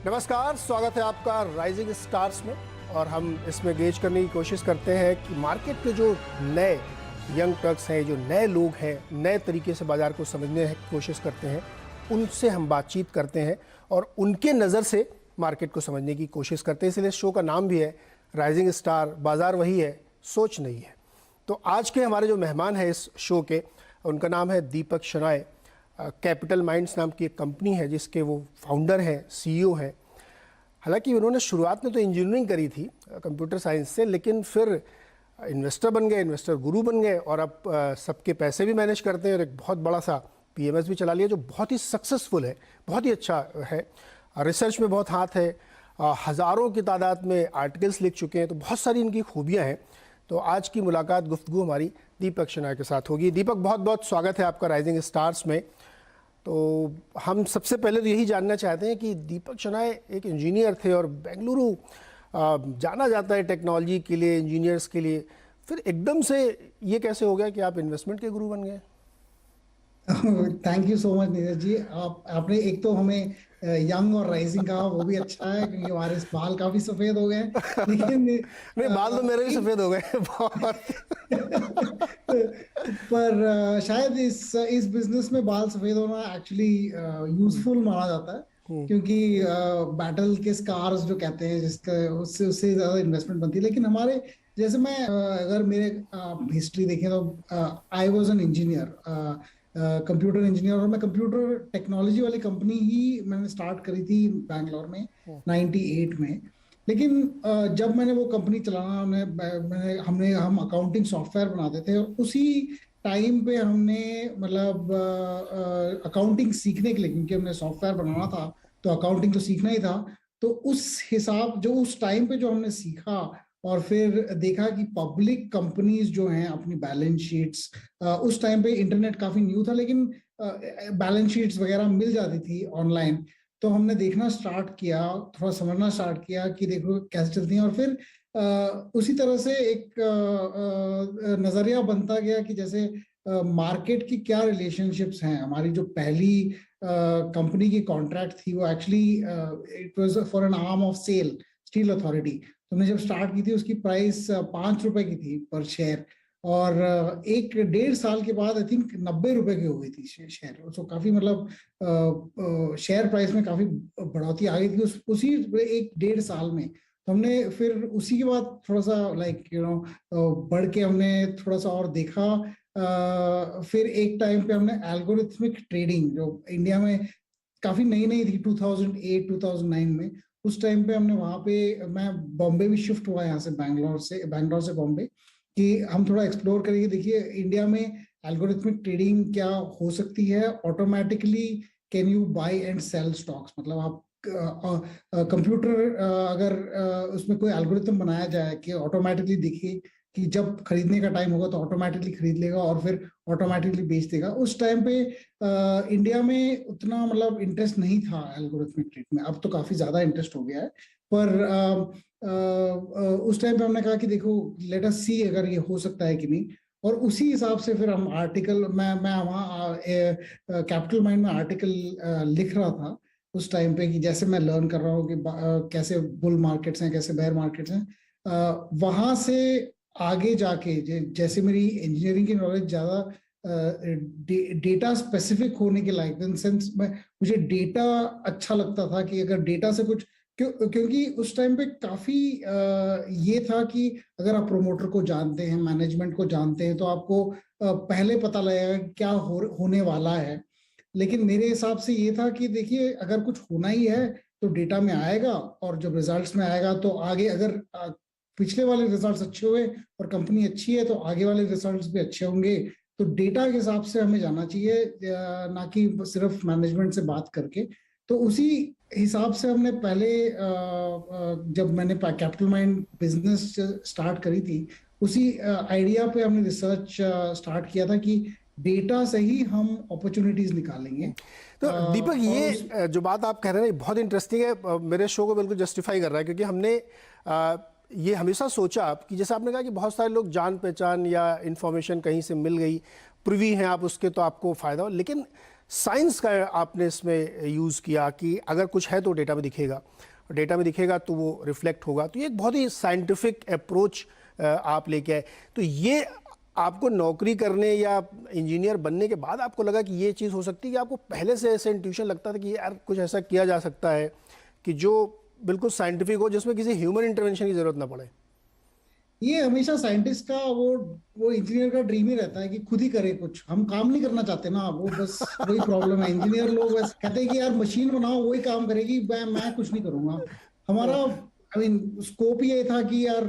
नमस्कार, स्वागत है आपका राइजिंग स्टार्स में। और हम इसमें गेज करने की कोशिश करते हैं कि मार्केट के जो नए यंग टर्क्स हैं, जो नए लोग हैं, नए तरीके से बाज़ार को समझने की कोशिश करते हैं, उनसे हम बातचीत करते हैं और उनके नज़र से मार्केट को समझने की कोशिश करते हैं। इसलिए शो का नाम भी है राइजिंग स्टार। बाज़ार वही है, सोच नहीं है। तो आज के हमारे जो मेहमान हैं इस शो के, उनका नाम है दीपक शेनाय। कैपिटल माइंड्स नाम की एक कंपनी है जिसके वो फाउंडर हैं, सीईओ हैं। हालांकि उन्होंने शुरुआत में तो इंजीनियरिंग करी थी कंप्यूटर साइंस से, लेकिन फिर इन्वेस्टर बन गए, इन्वेस्टर गुरु बन गए और अब सबके पैसे भी मैनेज करते हैं और एक बहुत बड़ा सा पीएमएस भी चला लिया जो बहुत ही सक्सेसफुल है, बहुत ही अच्छा है। रिसर्च में बहुत हाथ है, हज़ारों की तादाद में आर्टिकल्स लिख चुके हैं, तो बहुत सारी इनकी खूबियाँ हैं। तो आज की मुलाकात, गुफ्तगू हमारी दीपक शेनाय के साथ होगी। दीपक, बहुत बहुत स्वागत है आपका राइजिंग स्टार्स में। तो हम सबसे पहले तो यही जानना चाहते हैं कि दीपक शेनाय एक इंजीनियर थे और बेंगलुरु जाना जाता है टेक्नोलॉजी के लिए, इंजीनियर्स के लिए, फिर एकदम से ये कैसे हो गया कि आप इन्वेस्टमेंट के गुरु बन गए? Thank you so much Neeraj ji. आपने एक तो हमें यंग और राइजिंग कहा, वो भी अच्छा है क्योंकि हमारे बाल काफी सफेद हो गए हैं। लेकिन नहीं, बाल तो मेरे भी सफ़ेद हो गए बहुत। पर शायद इस बिजनेस में बाल सफेद होना एक्चुअली यूजफुल माना जाता है, क्योंकि बैटल के स्कार्स जो कहते हैं जिसका उससे उससे ज्यादा इन्वेस्टमेंट बनती है। लेकिन हमारे जैसे मैं अगर मेरे हिस्ट्री देखें तो I was an engineer, computer engineer, और मैं कंप्यूटर टेक्नोलॉजी वाली कंपनी ही मैंने स्टार्ट करी थी बैंगलोर में 98 में। लेकिन जब मैंने वो कंपनी चलाना, हम अकाउंटिंग सॉफ्टवेयर बनाते थे और उसी टाइम पे हमने मतलब अकाउंटिंग सीखने के लिए, क्योंकि हमने सॉफ्टवेयर बनाना था तो अकाउंटिंग तो सीखना ही था। तो उस हिसाब जो उस टाइम पे जो हमने सीखा और फिर देखा कि पब्लिक कंपनीज जो हैं अपनी बैलेंस शीट्स, उस टाइम पे इंटरनेट काफी न्यू था लेकिन बैलेंस शीट्स वगैरह मिल जाती थी ऑनलाइन। तो हमने देखना स्टार्ट किया, थोड़ा समझना स्टार्ट किया कि देखो कैसे चलती हैं, और फिर उसी तरह से एक नजरिया बनता गया कि जैसे मार्केट की क्या रिलेशनशिप्स हैं। हमारी जो पहली कंपनी की कॉन्ट्रैक्ट थी वो actually it was for an arm of SAIL, steel authority. तो हमने जब स्टार्ट की थी उसकी प्राइस 5 रुपए की थी पर शेयर, और 1-1.5 साल के बाद आई थिंक 90 रुपए की हो गई थी शेयर। तो काफी मतलब शेयर प्राइस में काफी बढ़ोतरी आ गई थी उसी 1-1.5 साल में। तो हमने फिर उसी के बाद थोड़ा सा बढ़ के हमने थोड़ा सा और देखा। फिर एक टाइम पे हमने एल्गोरिथमिक ट्रेडिंग, जो इंडिया में काफी नई नई थी 2008-2009 में, उस टाइम पे हमने वहां पे, मैं बॉम्बे भी शिफ्ट हुआ यहाँ से, बैंगलोर से बॉम्बे, कि हम थोड़ा एक्सप्लोर करेंगे। देखिए इंडिया में एल्गोरिथमिक ट्रेडिंग क्या हो सकती है। Automatically can you buy and sell stocks, मतलब आप कंप्यूटर अगर उसमें कोई एल्गोरिथम बनाया जाए कि ऑटोमेटिकली देखिए कि जब खरीदने का टाइम होगा तो ऑटोमेटिकली खरीद लेगा और फिर ऑटोमेटिकली बेच देगा। उस टाइम पे इंडिया में उतना मतलब इंटरेस्ट नहीं था एल्गोरिथमिक ट्रेड में, अब तो काफी ज्यादा इंटरेस्ट हो गया है। पर उस टाइम पे हमने कहा कि देखो लेट अस सी अगर ये हो सकता है कि नहीं, और उसी हिसाब से फिर हम आर्टिकल, मैं वहाँ कैपिटल माइंड में आर्टिकल लिख रहा था उस टाइम पे, कि जैसे मैं लर्न कर रहा हूँ कि कैसे बुल मार्केट्स हैं, कैसे बेयर मार्केट्स हैं। वहां से आगे जाके जैसे मेरी इंजीनियरिंग की नॉलेज ज्यादा डेटा स्पेसिफिक होने के लायक, इन सेंस में मुझे डेटा अच्छा लगता था कि अगर डेटा से कुछ, क्योंकि उस टाइम पे काफी ये था कि अगर आप प्रोमोटर को जानते हैं, मैनेजमेंट को जानते हैं, तो आपको पहले पता लगेगा क्या होने वाला है। लेकिन मेरे हिसाब से ये था कि देखिए अगर कुछ होना ही है तो डेटा में आएगा, और जब रिजल्ट्स में आएगा तो आगे अगर पिछले वाले रिजल्ट्स अच्छे हुए और कंपनी अच्छी है तो आगे वाले रिजल्ट्स भी अच्छे होंगे। तो डेटा के हिसाब से हमें जाना चाहिए, ना कि सिर्फ मैनेजमेंट से बात करके। तो उसी हिसाब से हमने पहले जब मैंने कैपिटल माइंड बिजनेस स्टार्ट करी थी, उसी आइडिया पे हमने रिसर्च स्टार्ट किया था कि डेटा से ही हम अपॉर्चुनिटीज निकालेंगे। तो दीपक, ये जो बात आप कह रहे हैं बहुत इंटरेस्टिंग है, मेरे शो को बिल्कुल जस्टिफाई कर रहा है, क्योंकि हमने ये हमेशा सोचा कि जैसे आपने कहा कि बहुत सारे लोग जान पहचान या इन्फॉर्मेशन कहीं से मिल गई, प्रिवी हैं आप उसके, तो आपको फ़ायदा हो। लेकिन साइंस का आपने इसमें यूज़ किया कि अगर कुछ है तो डेटा में दिखेगा, डेटा में दिखेगा तो वो रिफ्लेक्ट होगा। तो ये एक बहुत ही साइंटिफिक अप्रोच आप लेके आए। तो ये आपको नौकरी करने या इंजीनियर बनने के बाद आपको लगा कि ये चीज़ हो सकती है, कि आपको पहले से ऐसे इंट्यूशन लगता था कि यार कुछ ऐसा किया जा सकता है कि जो बिल्कुल साइंटिफिक हो, जिसमें किसी ह्यूमन इंटरवेंशन की ज़रूरत ना पड़े? ये हमेशा साइंटिस्ट का वो इंजीनियर का ड्रीम ही रहता है कि खुद ही करे कुछ। हम काम नहीं करना चाहते ना, वो बस वही प्रॉब्लम है। इंजीनियर लोग बस कहते हैं कि यार मशीन बनाओ, वही काम करेगी, मैं कुछ नहीं करूंगा। हमारा आई मीन स्कोप ये था कि यार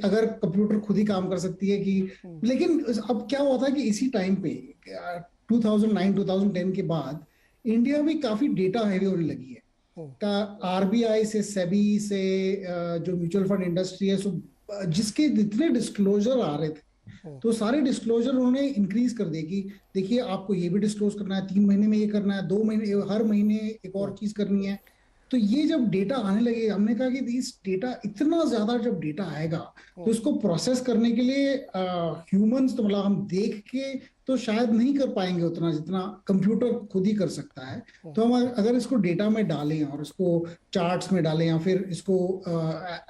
अगर कंप्यूटर खुद ही काम कर सकती है कि, लेकिन अब क्या हुआ था कि इसी टाइम पे 2009-2010 के बाद इंडिया में काफी डेटा हैवी होने लगी है। का आरबीआई से, सेबी से, जो म्यूचुअल फंड इंडस्ट्री है, सो जिसके जितने डिस्क्लोजर आ रहे थे, तो सारे डिस्क्लोजर उन्होंने इंक्रीज कर दिए कि देखिए आपको ये भी डिस्क्लोज करना है, 3 महीने में ये करना है, 2 महीने, हर महीने एक और चीज करनी है। तो ये जब डेटा आने लगे, हमने कहा कि इस डेटा, इतना ज्यादा जब डेटा आएगा तो इसको प्रोसेस करने के लिए ह्यूमंस, तो मतलब हम देख के तो शायद नहीं कर पाएंगे उतना जितना कंप्यूटर खुद ही कर सकता है। तो हम अगर इसको डेटा में डालें और इसको चार्ट्स में डालें या फिर इसको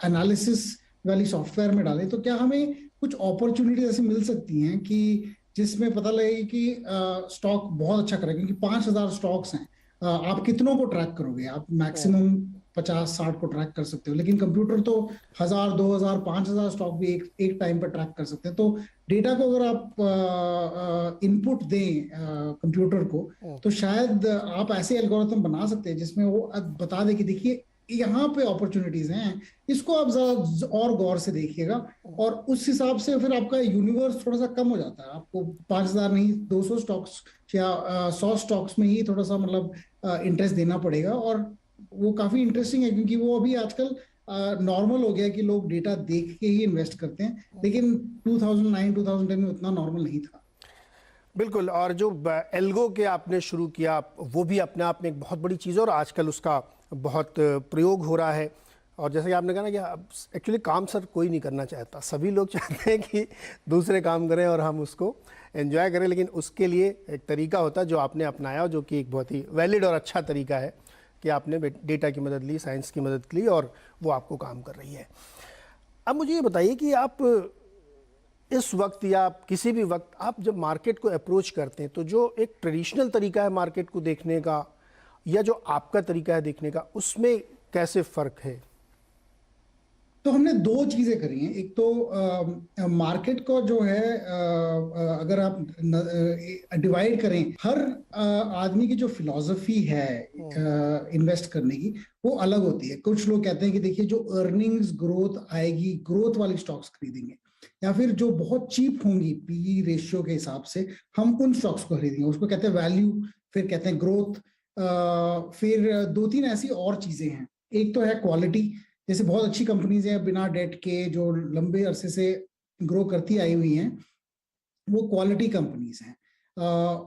एनालिसिस वाली सॉफ्टवेयर में डालें, तो क्या हमें कुछ अपॉर्चुनिटी ऐसी मिल सकती हैं कि जिसमें पता लगे कि स्टॉक बहुत अच्छा करेगा। क्योंकि 5,000 स्टॉक्स हैं, आप कितनों को ट्रैक करोगे? आप मैक्सिमम 50-60 को ट्रैक कर सकते हो, लेकिन कंप्यूटर तो 1,000, 2,000, 5,000 स्टॉक भी एक टाइम पर ट्रैक कर सकते हैं। तो डेटा को अगर आप इनपुट दें कंप्यूटर को, तो शायद आप ऐसे एल्गोरिथम बना सकते हैं जिसमें वो बता दे कि देखिए यहाँ पे अपॉर्चुनिटीज हैं, इसको आप जरा और गौर से देखिएगा। और उस हिसाब से फिर आपका यूनिवर्स थोड़ा सा कम हो जाता है। आपको 5,000 नहीं, 200 स्टॉक्स या 100 स्टॉक्स में ही थोड़ा सा मतलब इंटरेस्ट देना पड़ेगा। और वो काफी इंटरेस्टिंग है क्योंकि वो अभी आजकल नॉर्मल हो गया कि लोग डेटा देख के ही इन्वेस्ट करते हैं, लेकिन 2009-2010 में उतना नॉर्मल नहीं था। बिल्कुल। और जो एल्गो के आपने शुरू किया, वो भी अपने आप में एक बहुत बड़ी चीज़ है और आजकल उसका बहुत प्रयोग हो रहा है। और जैसे कि आपने कहा ना कि एक्चुअली काम सर कोई नहीं करना चाहता, सभी लोग चाहते हैं कि दूसरे काम करें और हम उसको एंजॉय करें, लेकिन उसके लिए एक तरीका होता है जो आपने अपनाया, जो कि एक बहुत ही वैलिड और अच्छा तरीका है कि आपने डेटा की मदद ली, साइंस की मदद ली और वो आपको काम कर रही है। अब मुझे ये बताइए कि आप इस वक्त या किसी भी वक्त आप जब मार्केट को अप्रोच करते हैं, तो जो एक ट्रेडिशनल तरीका है मार्केट को देखने का या जो आपका तरीका है देखने का, उसमें कैसे फ़र्क है? तो हमने दो चीजें करी हैं। एक तो मार्केट को जो है, अगर आप डिवाइड करें, हर आदमी की जो फिलॉसफी है इन्वेस्ट करने की, वो अलग होती है। कुछ लोग कहते हैं कि देखिए जो अर्निंग्स ग्रोथ आएगी, ग्रोथ वाली स्टॉक्स खरीदेंगे, या फिर जो बहुत चीप होंगी पी रेशियो के हिसाब से, हम उन स्टॉक्स को खरीदेंगे। उसको कहते हैं वैल्यू, फिर कहते हैं ग्रोथ, फिर 2-3 ऐसी और चीजें हैं। एक तो है क्वालिटी, जैसे बहुत अच्छी कंपनीज हैं बिना डेट के, जो लंबे अरसे से ग्रो करती आई हुई हैं, वो क्वालिटी कंपनीज हैं।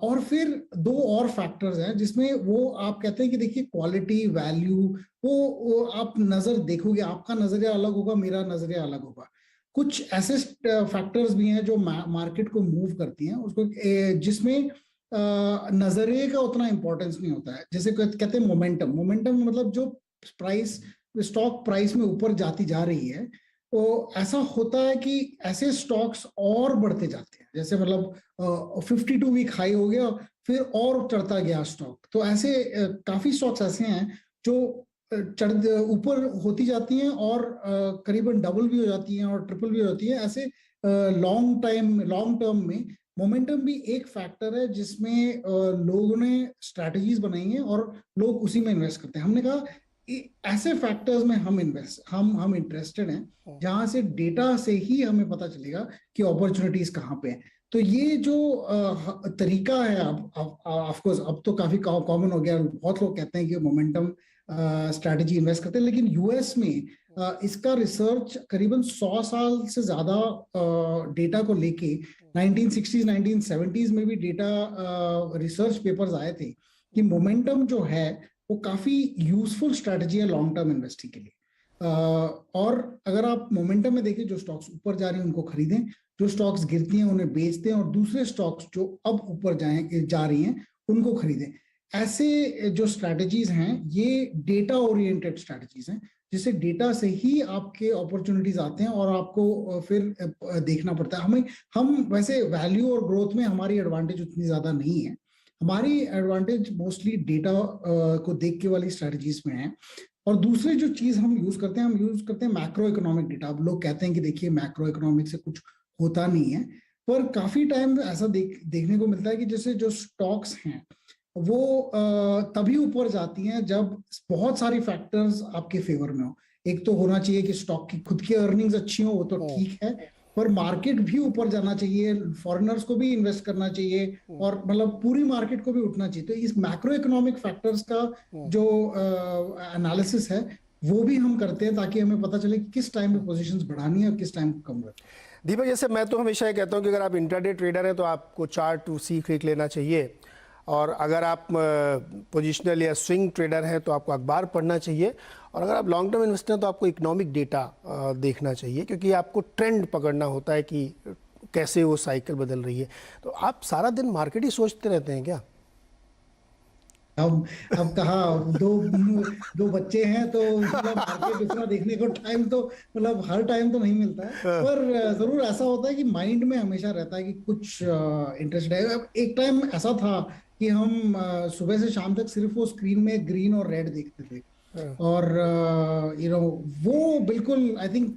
और फिर दो और फैक्टर्स हैं जिसमें वो आप कहते हैं कि देखिए क्वालिटी, वैल्यू, वो आप नजर देखोगे, आपका नजरिया अलग होगा, मेरा नजरिया अलग होगा। कुछ ऐसे फैक्टर्स भी हैं जो मार्केट को मूव करती हैं उसको, जिसमें नजरिए का उतना इंपॉर्टेंस नहीं होता है। जैसे कहते हैं मोमेंटम। मोमेंटम मतलब जो प्राइस, स्टॉक प्राइस में ऊपर जाती जा रही है, तो ऐसा होता है कि ऐसे स्टॉक्स और बढ़ते जाते हैं। जैसे मतलब 52 वीक हाई हो गया, फिर और चढ़ता गया स्टॉक। तो ऐसे काफी स्टॉक्स ऐसे हैं जो चढ़ ऊपर होती जाती हैं और करीबन डबल भी हो जाती हैं और ट्रिपल भी हो जाती है। ऐसे लॉन्ग टर्म में मोमेंटम भी एक फैक्टर है जिसमें लोगों ने स्ट्रैटेजीज बनाई हैं और लोग उसी में इन्वेस्ट करते हैं। हमने कहा ऐसे फैक्टर्स में हम इंटरेस्टेड हैं जहां से डेटा से ही हमें पता चलेगा कि अपॉर्चुनिटीज कहाँ पे हैं। तो ये जो तरीका है, अब ऑफ कोर्स अब तो काफी कॉमन हो गया। बहुत लोग कहते हैं कि मोमेंटम स्ट्रैटेजी इन्वेस्ट करते हैं, लेकिन यूएस में इसका रिसर्च करीबन 100 साल से ज्यादा डेटा को लेके 1960s 1970s में भी डेटा रिसर्च पेपर्स आए थे कि मोमेंटम जो है वो काफी यूजफुल स्ट्रैटेजी है लॉन्ग टर्म इन्वेस्टिंग के लिए। और अगर आप मोमेंटम में देखें, जो स्टॉक्स ऊपर जा रहे हैं उनको खरीदें, जो स्टॉक्स गिरती हैं उन्हें बेच दें, और दूसरे स्टॉक्स जो अब ऊपर जा रही हैं उनको खरीदें। ऐसे जो स्ट्रैटेजीज हैं ये डेटा ओरिएंटेड स्ट्रैटेजीज हैं, जिससे डेटा से ही आपके अपॉर्चुनिटीज आते हैं और आपको फिर देखना पड़ता है। हम वैसे वैल्यू और ग्रोथ में हमारी एडवांटेज उतनी ज्यादा नहीं है, हमारी एडवांटेज मोस्टली डेटा को देख के वाली स्ट्रैटेजीज में है। और दूसरी जो चीज हम यूज करते हैं मैक्रो इकोनॉमिक डेटा। अब लोग कहते हैं कि देखिए मैक्रो इकोनॉमिक से कुछ होता नहीं है, पर काफी टाइम ऐसा देखने को मिलता है कि जैसे जो स्टॉक्स हैं वो तभी ऊपर जाती हैं जब बहुत सारी फैक्टर्स आपके फेवर में हो। एक तो होना चाहिए कि स्टॉक की खुद की अर्निंग्स अच्छी हो, वो तो ठीक है, पर मार्केट भी ऊपर जाना चाहिए, फॉरेनर्स को भी इन्वेस्ट करना चाहिए और मतलब पूरी मार्केट को भी उठना चाहिए। तो इस मैक्रो इकोनॉमिक फैक्टर्स का जो एनालिसिस है वो भी हम करते हैं ताकि हमें पता चले कि किस टाइम पे पोजीशंस बढ़ानी है और किस टाइम कम करनी है। दीपक, जैसे मैं तो हमेशा ये कहता हूँ कि अगर आप इंट्राडे ट्रेडर हैं तो आपको चार्ट सीख लेना चाहिए, और अगर आप पोजिशनल या स्विंग ट्रेडर हैं तो आपको अखबार पढ़ना चाहिए, और अगर आप लॉन्ग टर्म इन्वेस्टर हैं तो आपको इकोनॉमिक डेटा देखना चाहिए, क्योंकि आपको ट्रेंड पकड़ना होता है कि कैसे वो साइकिल बदल रही है। तो आप सारा दिन मार्केट ही सोचते रहते हैं क्या? अब कहा दो बच्चे हैं तो मतलब मार्केट इतना देखने को टाइम तो मतलब हर टाइम तो नहीं मिलता है, पर जरूर ऐसा होता है कि माइंड में हमेशा रहता है कि कुछ इंटरेस्ट है। अब एक टाइम ऐसा था कि हम सुबह से शाम तक सिर्फ वो स्क्रीन में ग्रीन और रेड देखते थे, और वो बिल्कुल आई थिंक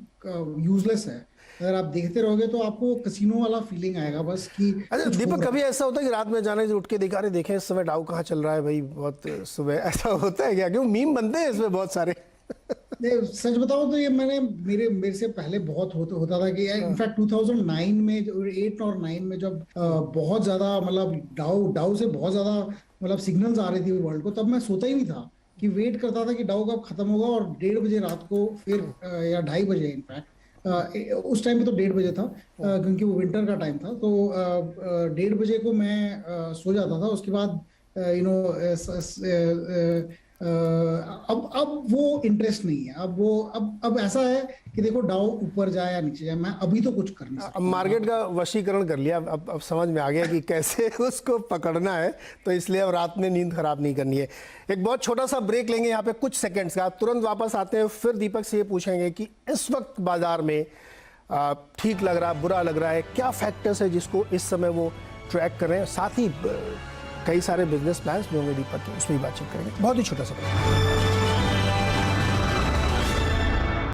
यूजलेस है। अगर आप देखते रहोगे तो आपको कसिनो वाला फीलिंग आएगा बस कि। अच्छा दीपक, कभी ऐसा होता है कि रात में जाने से उठ के दिखा रहे देखें इस समय डाउ कहाँ चल रहा है भाई, बहुत सुबह, ऐसा होता है क्या? क्यों मीम बनते हैं इसमें बहुत सारे। सच बताओ तो ये मेरे से पहले बहुत होता था कि इनफैक्ट 2009 में 8 और 9 में जब बहुत ज्यादा मतलब डाउ से बहुत ज्यादा मतलब सिग्नल्स आ रही थी वर्ल्ड को, तब मैं सोता ही नहीं था कि वेट करता था कि डाउ कब खत्म होगा, और 1:30 बजे रात को फिर या 2:30 बजे इनफैक्ट उस टाइम पे तो 1:30 बजे था क्योंकि वो विंटर का टाइम था, तो 1:30 बजे को मैं सो जाता था। उसके बाद अब वो इंटरेस्ट नहीं है। अब ऐसा है कि देखो डाउ ऊपर जाए या नीचे जाए, मैं अभी तो कुछ कर नहीं सकता। अब मार्केट का वशीकरण कर लिया, अब समझ में आ गया कि कैसे उसको पकड़ना है, तो इसलिए अब रात में नींद खराब नहीं करनी है। एक बहुत छोटा सा ब्रेक लेंगे यहाँ पे कुछ सेकंड्स का, तुरंत वापस आते हैं, फिर दीपक से ये पूछेंगे कि इस वक्त बाजार में ठीक लग रहा है, बुरा लग रहा है, क्या फैक्टर्स है जिसको इस समय वो ट्रैक कर रहे हैं, साथ ही कई सारे बिजनेस प्लान्स भी होंगे दीपक के, उसमें भी बातचीत करेंगे। बहुत ही छोटा सा ब्रेक।